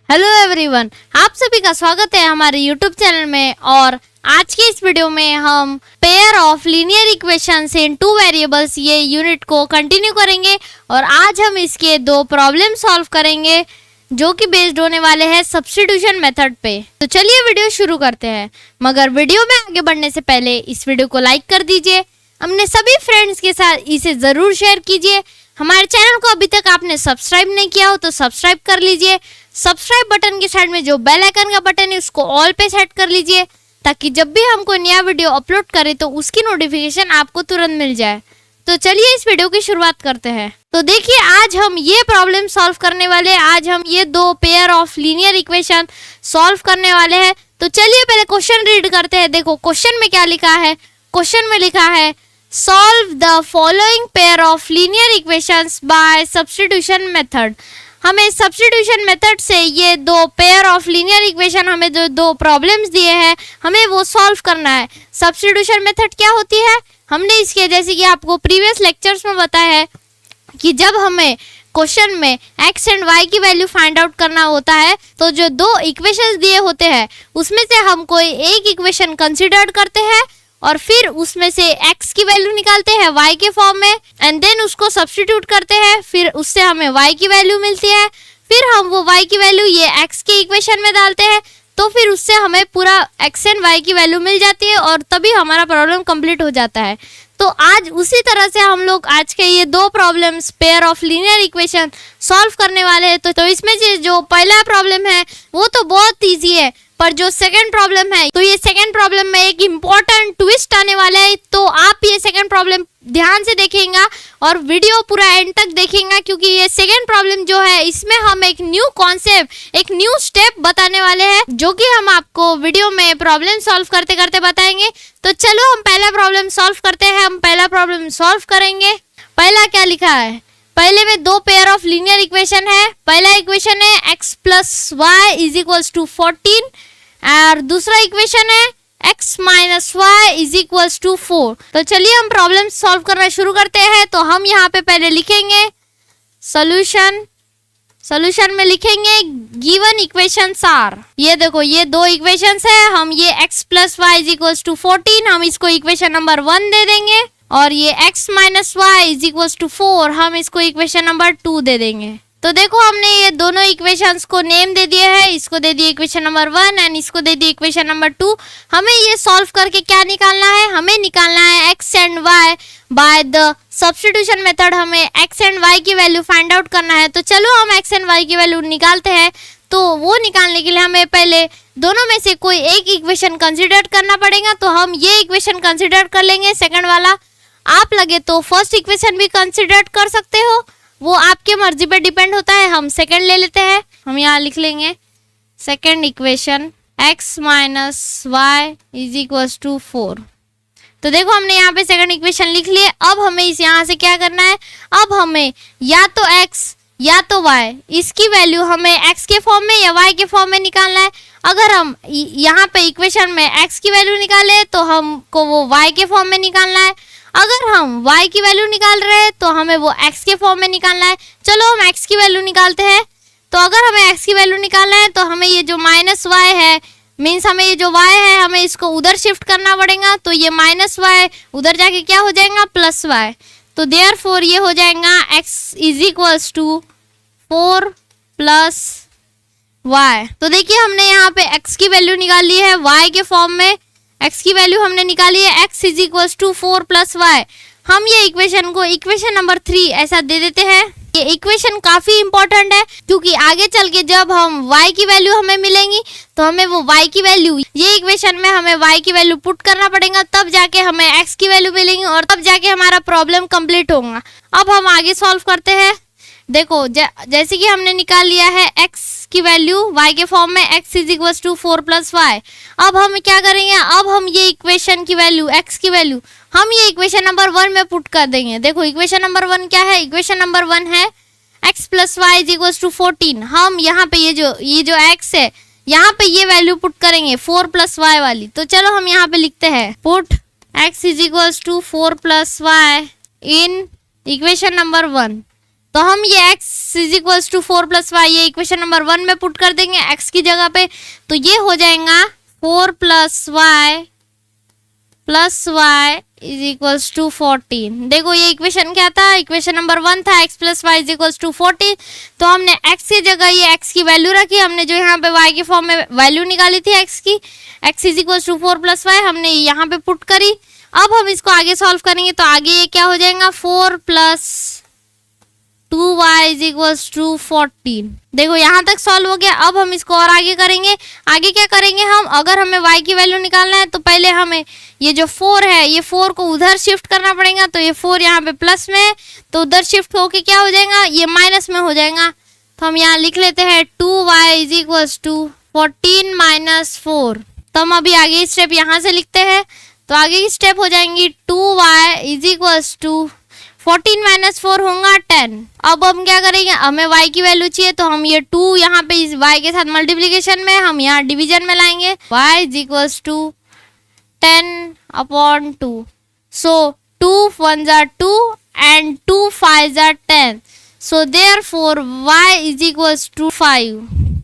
Hello everyone, आप सभी का स्वागत है हमारे यूट्यूब चैनल में। और आज की इस वीडियो में हम pair of linear equations in two variables ये यूनिट को कंटिन्यू करेंगे। और आज हम इसके दो प्रॉब्लम सॉल्व करेंगे जो कि बेस्ड होने वाले हैं सब्स्टिट्यूशन मेथड पे। तो चलिए वीडियो शुरू करते हैं। मगर वीडियो में आगे बढ़ने से पहले इस वीडियो को लाइक कर दीजिए, अपने सभी फ्रेंड्स के साथ इसे ज़रूर शेयर कीजिए। हमारे चैनल को अभी तक आपने सब्सक्राइब नहीं किया हो तो सब्सक्राइब कर लीजिए। सब्सक्राइब बटन के साइड में जो बेल आइकन का बटन है उसको ऑल पे सेट कर लीजिए, ताकि जब भी हम कोई नया वीडियो अपलोड करें तो उसकी नोटिफिकेशन आपको तुरंत मिल जाए। तो चलिए इस वीडियो की शुरुआत करते हैं। तो देखिए, आज हम ये प्रॉब्लम सॉल्व करने वाले हैं। आज हम ये दो pair of linear equation solve करने वाले हैं। तो चलिए पहले क्वेश्चन रीड करते हैं। देखो क्वेश्चन में क्या लिखा है। क्वेश्चन में लिखा है solve the following pair of linear equations bye substitution method. हमें सब्स्टिट्यूशन मेथड से ये दो पेयर ऑफ लीनियर इक्वेशन, हमें जो दो प्रॉब्लम्स दिए हैं, हमें वो सॉल्व करना है। सब्स्टिट्यूशन मेथड क्या होती है, हमने इसके जैसे कि आपको प्रीवियस लेक्चर्स में बताया है कि जब हमें क्वेश्चन में x एंड y की वैल्यू फाइंड आउट करना होता है तो जो दो इक्वेशंस दिए होते हैं उसमें से हम कोई एक इक्वेशन कंसिडर करते हैं और फिर उसमें से x की वैल्यू निकालते हैं y के फॉर्म में एंड देन उसको सब्स्टिट्यूट करते हैं। फिर उससे हमें y की वैल्यू मिलती है। फिर हम वो y की वैल्यू ये x के इक्वेशन में डालते हैं तो फिर उससे हमें पूरा x एंड y की वैल्यू मिल जाती है और तभी हमारा प्रॉब्लम कंप्लीट हो जाता है। तो आज उसी तरह से हम लोग आज के ये दो problems pair of linear equation solve करने वाले हैं। तो इसमें से जो पहला प्रॉब्लम है वो तो बहुत ईजी है, पर जो सेकंड प्रॉब्लम है तो ये सेकंड प्रॉब्लम में एक इम्पॉर्टेंट ट्विस्ट आने वाला है। तो आप ये सेकंड प्रॉब्लम ध्यान से देखेंगे और वीडियो पूरा एंड तक देखेंगे, क्योंकि ये सेकंड प्रॉब्लम जो है इसमें हम एक न्यू कॉन्सेप्ट, एक न्यू स्टेप बताने वाले हैं जो कि हम आपको वीडियो में प्रॉब्लम सॉल्व करते करते बताएंगे। तो चलो हम पहला प्रॉब्लम सॉल्व करते हैं। हम पहला प्रॉब्लम सॉल्व करेंगे। पहला क्या लिखा है, पहले में दो पेयर ऑफ लीनियर इक्वेशन है। पहला इक्वेशन है x plus Y is equals to 14 और दूसरा इक्वेशन है x minus Y is equals to 4। तो चलिए हम प्रॉब्लम सॉल्व करना शुरू करते हैं। तो हम यहाँ पे पहले लिखेंगे सॉल्यूशन। सॉल्यूशन में लिखेंगे गिवन इक्वेशंस आर, ये देखो ये दो इक्वेशंस है। हम ये x plus Y is equals to 14 हम इसको इक्वेशन नंबर 1 दे देंगे और ये x minus Y is equals to 4 हम इसको इक्वेशन नंबर 2 दे देंगे। तो देखो हमने ये दोनों इक्वेशंस को नेम दे दिए है। इसको दे दिए इक्वेशन नंबर 1 एंड इसको दे दिए इक्वेशन नंबर 2। हमें ये सॉल्व करके क्या निकालना है, हमें निकालना है x and y by the substitution method. हमें x एंड y की वैल्यू फाइंड आउट करना है। तो चलो हम x एंड y की वैल्यू निकालते हैं। तो वो निकालने के लिए हमें पहले दोनों में से कोई एक इक्वेशन कंसिडर करना पड़ेगा। तो हम ये इक्वेशन कंसिडर कर लेंगे, सेकंड वाला। आप लगे तो फर्स्ट इक्वेशन भी कंसिडर कर सकते हो, वो आपके मर्जी पे डिपेंड होता है। हम सेकंड ले लेते हैं। हम यहाँ लिख लेंगे second equation x minus Y is equals to 4। तो देखो हमने यहाँ पे सेकंड इक्वेशन लिख लिए। अब हमें इस यहाँ से क्या करना है, अब हमें या तो x या तो y, इसकी वैल्यू हमें x के फॉर्म में या y के फॉर्म में निकालना है। अगर हम यहाँ पे इक्वेशन में x की वैल्यू निकाले तो हमको वो y के फॉर्म में निकालना है। अगर हम y की वैल्यू निकाल रहे हैं तो हमें वो x के फॉर्म में निकालना है। चलो हम x की वैल्यू निकालते हैं। तो अगर हमें x की वैल्यू निकालना है तो हमें ये जो माइनस y है, मीन्स हमें ये जो y है हमें इसको उधर शिफ्ट करना पड़ेगा। तो ये माइनस y उधर जाके क्या हो जाएगा, प्लस y। तो देयरफॉर ये हो जाएगा x is equals to 4 plus y। तो देखिए हमने यहाँ पे x की वैल्यू निकाल ली है y के फॉर्म में। x की वैल्यू हमने निकाली है x is equals to 4 plus Y. हम ये इक्वेशन को इक्वेशन नंबर 3 ऐसा दे देते हैं। ये इक्वेशन काफी इंपॉर्टेंट है क्योंकि आगे चल के जब हम y की वैल्यू हमें मिलेंगी तो हमें वो y की वैल्यू, ये इक्वेशन में हमें y की वैल्यू पुट करना पड़ेगा, तब जाके हमें x की वैल्यू मिलेंगी और तब जाके हमारा प्रॉब्लम कंप्लीट होगा। अब हम आगे सॉल्व करते हैं। देखो जैसे कि हमने निकाल लिया है x की वैल्यू y के फॉर्म में, x is equals to 4 plus Y. अब हम क्या करेंगे, अब हम ये इक्वेशन की वैल्यू, x की वैल्यू हम ये इक्वेशन नंबर 1 में पुट कर देंगे। देखो इक्वेशन नंबर 1 क्या है, इक्वेशन नंबर 1 है x plus Y is equals to 14। हम यहाँ पे ये जो x है यहाँ पे ये वैल्यू पुट करेंगे 4 प्लस वाई वाली। तो चलो हम यहाँ पे लिखते हैं put x is equals to 4 plus Y in equation number 1। तो हम ये x is equals to 4 plus Y ये इक्वेशन नंबर 1 में पुट कर देंगे x की जगह पे, तो ये हो जाएगा 4 plus Y is equals to 14। देखो ये इक्वेशन क्या था, इक्वेशन नंबर 1 था x plus Y is equals to 14। तो हमने x की जगह ये x की वैल्यू रखी, हमने जो यहाँ पे y के फॉर्म में वैल्यू निकाली थी x की, x is equals to 4 plus Y हमने यहाँ पे पुट करी। अब हम इसको आगे सॉल्व करेंगे, तो आगे ये क्या हो जाएगा 4 plus 2y is equals to 14। देखो यहाँ तक सॉल्व हो गया। अब हम इसको और आगे करेंगे। आगे क्या करेंगे हम, अगर हमें y की वैल्यू निकालना है तो पहले हमें ये जो 4 है ये 4 को उधर शिफ्ट करना पड़ेगा। तो ये 4 यहाँ पे प्लस में है, तो उधर शिफ्ट होके क्या हो जाएगा, ये माइनस में हो जाएगा। तो हम यहाँ लिख लेते हैं 2y is equals to 14 minus 4। तो हम अभी आगे स्टेप यहाँ से लिखते हैं। तो आगे की स्टेप हो जाएंगी 2y is equals to 14 minus 4 होगा 10। अब हम क्या करेंगे, हमें y की वैल्यू चाहिए, तो हम ये 2 यहाँ पे इस y के साथ मल्टीप्लीकेशन में हम यहाँ डिवीजन में लाएंगे। y is equals to 10/2। So 2 1s are 2 and 2 5s are 10। So therefore y is equals to 5।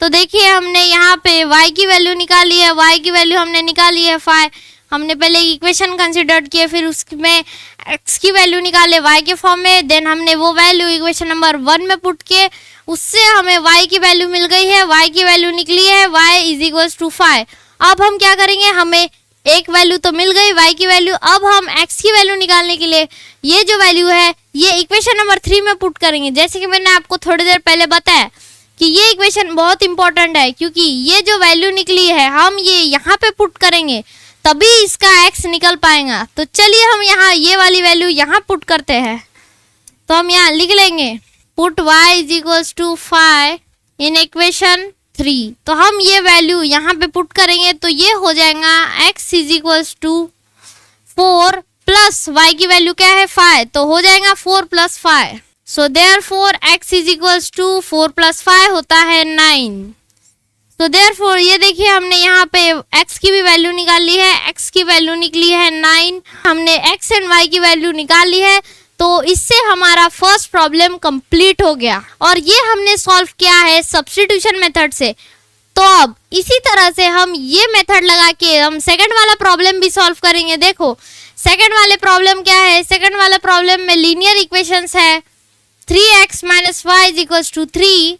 तो देखिए हमने यहाँ पे y की वैल्यू निकाली है, y की वैल्यू हमने निकाली है 5। हमने पहले इक्वेशन कंसिडर किए, फिर उसमें x की वैल्यू निकाले y के फॉर्म में, देन हमने वो वैल्यू इक्वेशन नंबर 1 में पुट किए, उससे हमें y की वैल्यू मिल गई है, y की वैल्यू निकली है y इज इक्वल्स टू 5। अब हम क्या करेंगे, हमें एक वैल्यू तो मिल गई y की वैल्यू, अब हम x की वैल्यू निकालने के लिए ये जो वैल्यू है ये इक्वेशन नंबर 3 में पुट करेंगे। जैसे कि मैंने आपको थोड़ी देर पहले बताया कि ये इक्वेशन बहुत इंपॉर्टेंट है, क्योंकि ये जो वैल्यू निकली है हम ये यहाँ पे पुट करेंगे तभी इसका x निकल पाएगा। तो चलिए हम यहाँ ये वाली वैल्यू यहाँ पुट करते हैं। तो हम यहाँ लिख लेंगे put y is equals to 5 in equation 3। तो हम ये वैल्यू यहाँ पे पुट करेंगे, तो ये हो जाएगा x is equals to 4 plus y की वैल्यू क्या है 5, तो हो जाएगा 4 plus 5। So therefore x is equals to 4 plus 5 होता है 9। तो देयरफॉर ये देखिए हमने यहाँ पे x की भी वैल्यू निकाली है, x की वैल्यू निकली है 9। हमने x एंड y की वैल्यू निकाली है, तो इससे हमारा फर्स्ट प्रॉब्लम कंप्लीट हो गया और ये हमने सॉल्व किया है सब्स्टिट्यूशन मेथड से। तो अब इसी तरह से हम ये मेथड लगा के हम सेकंड वाला प्रॉब्लम भी सॉल्व करेंगे। देखो सेकंड वाले प्रॉब्लम क्या है, सेकंड वाले प्रॉब्लम में लीनियर इक्वेशंस है 3x minus Y is equals to 3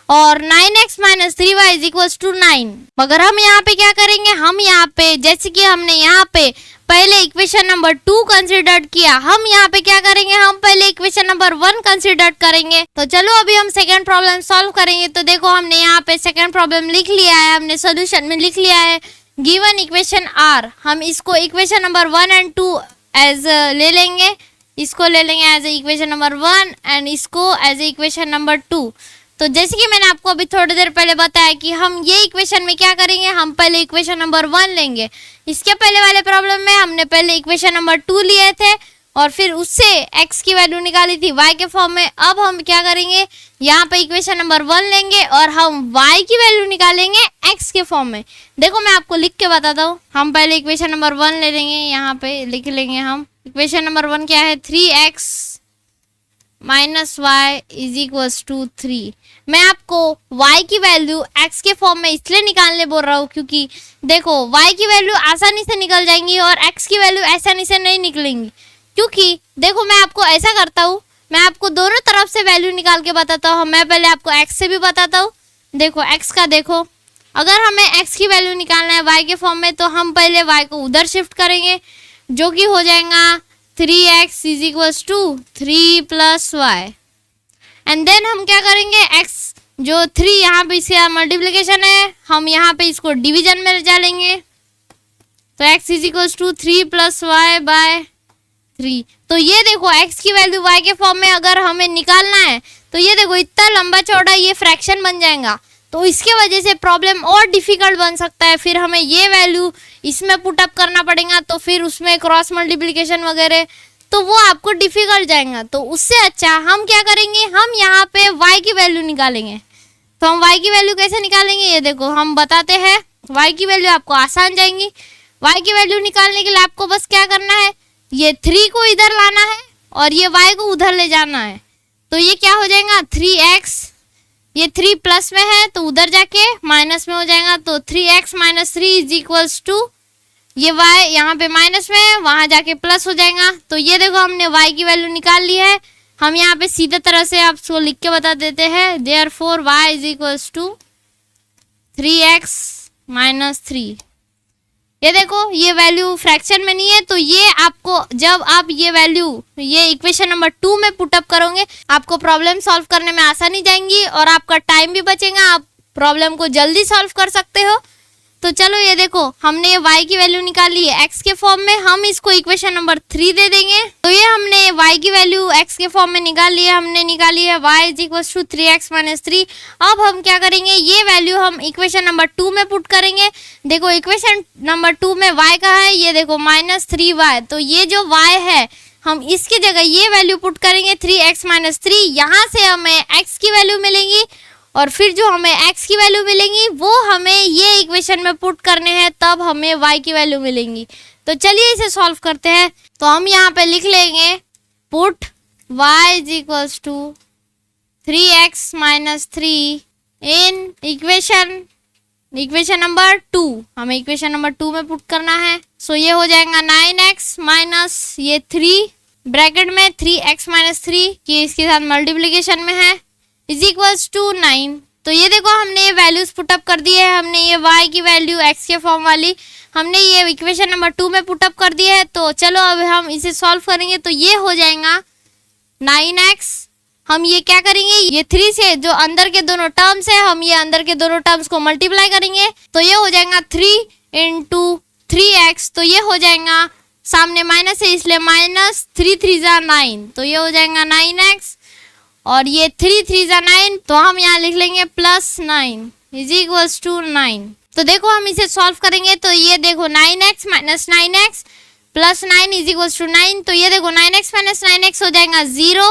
और 9x minus 3y is equals to 9। मगर हम यहाँ पे क्या करेंगे, हम यहाँ पे जैसे कि हमने यहाँ पे पहले इक्वेशन नंबर 2 कंसिडर किया, हम यहाँ पे क्या करेंगे, हम पहले इक्वेशन नंबर 1 कंसिडर करेंगे। तो चलो अभी हम सेकंड प्रॉब्लम सॉल्व करेंगे। तो देखो हमने यहाँ पे सेकंड प्रॉब्लम लिख लिया है, हमने सोल्यूशन में लिख लिया है गिवन इक्वेशन आर। हम इसको इक्वेशन नंबर 1 एंड 2 एज ले लेंगे, इसको ले लेंगे एज इक्वेशन नंबर 1 एंड इसको एज इक्वेशन नंबर 2। तो जैसे कि मैंने आपको अभी थोड़ी देर पहले बताया कि हम ये इक्वेशन में क्या करेंगे, हम पहले इक्वेशन नंबर 1 लेंगे। इसके पहले वाले प्रॉब्लम में हमने पहले इक्वेशन नंबर 2 लिए थे और फिर उससे x की वैल्यू निकाली थी y के फॉर्म में। अब हम क्या करेंगे, यहाँ पे इक्वेशन नंबर 1 लेंगे और हम y की वैल्यू निकालेंगे x के फॉर्म में। देखो मैं आपको लिख के बताता हूँ। हम पहले इक्वेशन नंबर 1 ले लेंगे, यहाँ पे लिख लेंगे हम इक्वेशन नंबर 1 क्या है 3x minus Y is equals to 3। मैं आपको y की वैल्यू x के फॉर्म में इसलिए निकालने बोल रहा हूँ क्योंकि देखो y की वैल्यू आसानी से निकल जाएंगी और x की वैल्यू आसानी से नहीं निकलेंगी। क्योंकि देखो मैं आपको ऐसा करता हूँ, मैं आपको दोनों तरफ से वैल्यू निकाल के बताता हूँ। मैं पहले आपको x से भी बताता हूँ। देखो x का देखो, अगर हमें x की वैल्यू निकालना है y के फॉर्म में तो हम पहले y को उधर शिफ्ट करेंगे, जो कि हो जाएगा 3x is equals to 3 plus Y. And then हम क्या करेंगे, x जो 3 यहाँ पे इसका मल्टीप्लिकेशन है, हम यहाँ पे इसको डिवीजन में डालेंगे। तो x is equals to 3 plus Y by 3। तो ये देखो x की वैल्यू y के फॉर्म में अगर हमें निकालना है तो ये देखो इतना लंबा चौड़ा ये फ्रैक्शन बन जाएगा, तो इसके वजह से प्रॉब्लम और डिफिकल्ट बन सकता है। फिर हमें ये वैल्यू इसमें पुटअप करना पड़ेगा, तो फिर उसमें क्रॉस मल्टीप्लिकेशन वगैरह, तो वो आपको डिफिकल्ट जाएगा। तो उससे अच्छा हम क्या करेंगे, हम यहाँ पे y की वैल्यू निकालेंगे। तो हम y की वैल्यू कैसे निकालेंगे, ये देखो हम बताते हैं। y की वैल्यू आपको आसान जाएंगी। y की वैल्यू निकालने के लिए आपको बस क्या करना है, ये 3 को इधर लाना है और ये y को उधर ले जाना है। तो ये क्या हो जाएगा 3x, ये 3 प्लस में है तो उधर जाके माइनस में हो जाएगा, तो 3x minus 3 is equals to, ये y यहाँ पे माइनस में है, वहां जाके प्लस हो जाएगा। तो ये देखो हमने y की वैल्यू निकाल ली है। हम यहाँ पे सीधे तरह से आपको लिख के बता देते हैं, therefore y is equals to 3x minus 3। ये देखो ये वैल्यू फ्रैक्शन में नहीं है, तो ये आपको जब आप ये वैल्यू ये इक्वेशन नंबर 2 में पुटअप करोगे आपको प्रॉब्लम सॉल्व करने में आसानी जाएंगी और आपका टाइम भी बचेगा, आप प्रॉब्लम को जल्दी सॉल्व कर सकते हो। तो चलो ये देखो हमने ये y की वैल्यू निकाल ली है x के फॉर्म में, हम इसको इक्वेशन नंबर 3 दे देंगे। तो ये हमने y की वैल्यू x के फॉर्म में निकाल ली है, हमने निकाली है y is equal to 3x minus 3। अब हम क्या करेंगे, ये वैल्यू हम इक्वेशन नंबर 2 में पुट करेंगे। देखो इक्वेशन नंबर 2 में y का है, ये देखो माइनस 3y, तो ये जो y है हम इसकी जगह ये वैल्यू पुट करेंगे 3x माइनस 3, यहाँ से हमें x की वैल्यू मिलेंगी और फिर जो हमें x की वैल्यू मिलेंगी वो हमें ये इक्वेशन में पुट करने हैं, तब हमें y की वैल्यू मिलेंगी। तो चलिए इसे सॉल्व करते हैं। तो हम यहाँ पे लिख लेंगे put y is equals to 3x minus 3 in equation number 2, हमें इक्वेशन नंबर 2 में पुट करना है। सो ये हो जाएगा 9x माइनस ये 3 ब्रैकेट में 3x माइनस 3 कि इसके साथ मल्टीप्लीकेशन में है इज इक्वल्स टू 9। तो ये देखो हमने ये वैल्यूज पुटअप कर दी है, हमने ये y की वैल्यू x के फॉर्म वाली हमने ये इक्वेशन नंबर 2 में पुटअप कर दी है। तो चलो अब हम इसे सॉल्व करेंगे। तो ये हो जाएगा 9x, हम ये क्या करेंगे, ये 3 से जो अंदर के दोनों टर्म्स है हम ये अंदर के दोनों टर्म्स को मल्टीप्लाई करेंगे, तो ये हो जाएगा 3 इंटू 3x, तो ये हो जाएगा सामने माइनस है इसलिए माइनस 3 3 9, तो ये हो जाएगा 9x और ये 3 3 9, तो हम यहाँ लिख लेंगे प्लस 9 इज इक्वल्स टू 9। तो देखो हम इसे सॉल्व करेंगे, तो ये देखो 9x minus 9x plus 9 is equals to 9, तो ये देखो 9x माइनस 9x हो जाएगा 0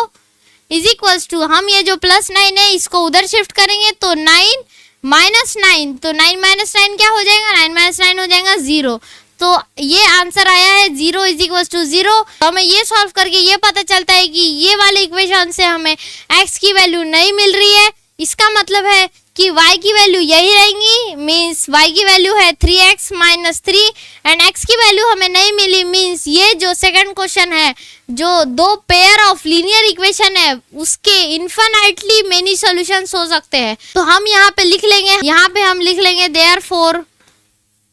इज इक्वल्स टू, हम ये जो प्लस 9 है इसको उधर शिफ्ट करेंगे तो 9 माइनस 9, तो 9 माइनस 9 क्या हो जाएगा, 9 माइनस 9 हो जाएगा 0। तो ये आंसर आया है 0 इज इक्वल टू 0। तो हमें ये सॉल्व करके ये पता चलता है कि ये वाले इक्वेशन से हमें x की वैल्यू नहीं मिल रही है, इसका मतलब है कि y की वैल्यू यही रहेंगी, मींस y की वैल्यू है 3x माइनस 3 एंड x की वैल्यू हमें नहीं मिली, मींस ये जो सेकंड क्वेश्चन है जो दो पेयर ऑफ लीनियर इक्वेशन है उसके इनफाइनाइटली मेनी सॉल्यूशंस हो सकते हैं। तो हम यहाँ पे लिख लेंगे, यहाँ पे हम लिख लेंगे therefore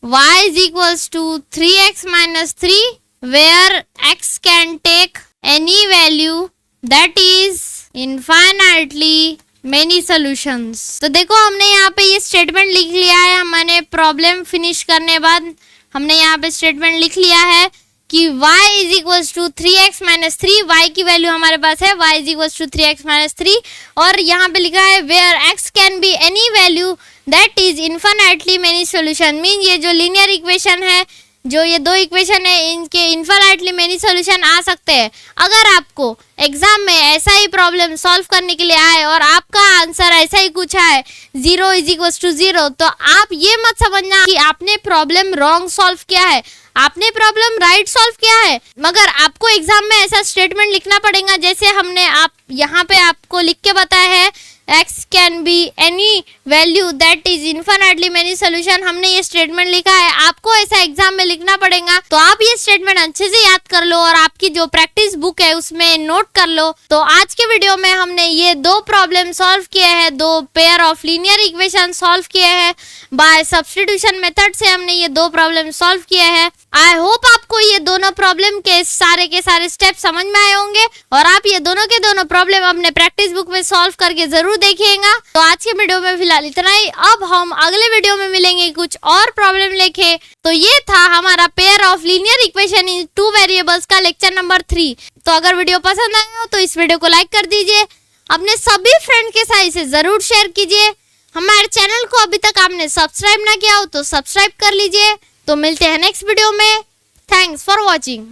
y is equals to 3x minus 3 where x can take any value that is infinitely many solutions। तो देखो हमने यहाँ पे ये स्टेटमेंट लिख लिया है, मैंने प्रॉब्लम फिनिश करने बाद हमने यहाँ पे स्टेटमेंट लिख लिया है कि y is equals to 3x minus 3, y की वैल्यू हमारे पास है y is equals to 3x minus 3 और यहाँ पे लिखा है where x can be any value that is infinitely many solution, mean ये जो लीनियर इक्वेशन है, जो ये दो इक्वेशन है इनके इनफाइनाइटली मेनी सॉल्यूशन आ सकते हैं। अगर आपको एग्जाम में ऐसा ही प्रॉब्लम सॉल्व करने के लिए आए और आपका आंसर ऐसा ही कुछ आए 0 इज इक्वल टू 0, तो आप ये मत समझना कि आपने प्रॉब्लम रॉन्ग सॉल्व किया है, आपने प्रॉब्लम राइट सॉल्व किया है, मगर आपको एग्जाम में ऐसा स्टेटमेंट लिखना पड़ेगा जैसे हमने आप यहाँ पे आपको लिख के बताया है x can be any value that is infinitely many solution, हमने ये स्टेटमेंट लिखा है, आपको ऐसा एग्जाम में लिखना पड़ेगा। तो आप ये स्टेटमेंट अच्छे से याद कर लो और आपकी जो प्रैक्टिस बुक है उसमें नोट कर लो। तो आज के वीडियो में हमने ये दो प्रॉब्लम सॉल्व किए हैं, दो pair of linear equation solve किए हैं बाय सब्स्टिट्यूशन मेथड से, हमने ये दो प्रॉब्लम सॉल्व किए हैं। आई होप आपको ये दोनों प्रॉब्लम के सारे स्टेप समझ में आए होंगे और आप ये दोनों के दोनों प्रॉब्लम अपने प्रैक्टिस बुक में सॉल्व करके जरूर देखिएगा। तो आज के वीडियो में फिलहाल इतना ही, अब हम अगले वीडियो में मिलेंगे कुछ और प्रॉब्लम लेके। तो ये था हमारा pair of linear equation in 2 variables का लेक्चर नंबर 3। तो अगर वीडियो पसंद आया हो तो इस वीडियो को लाइक कर दीजिए, अपने सभी फ्रेंड के साथ इसे जरूर शेयर कीजिए। हमारे चैनल को अभी तक आपने सब्सक्राइब ना किया हो तो सब्सक्राइब कर लीजिए। तो मिलते हैं नेक्स्ट वीडियो में। Thanks for watching.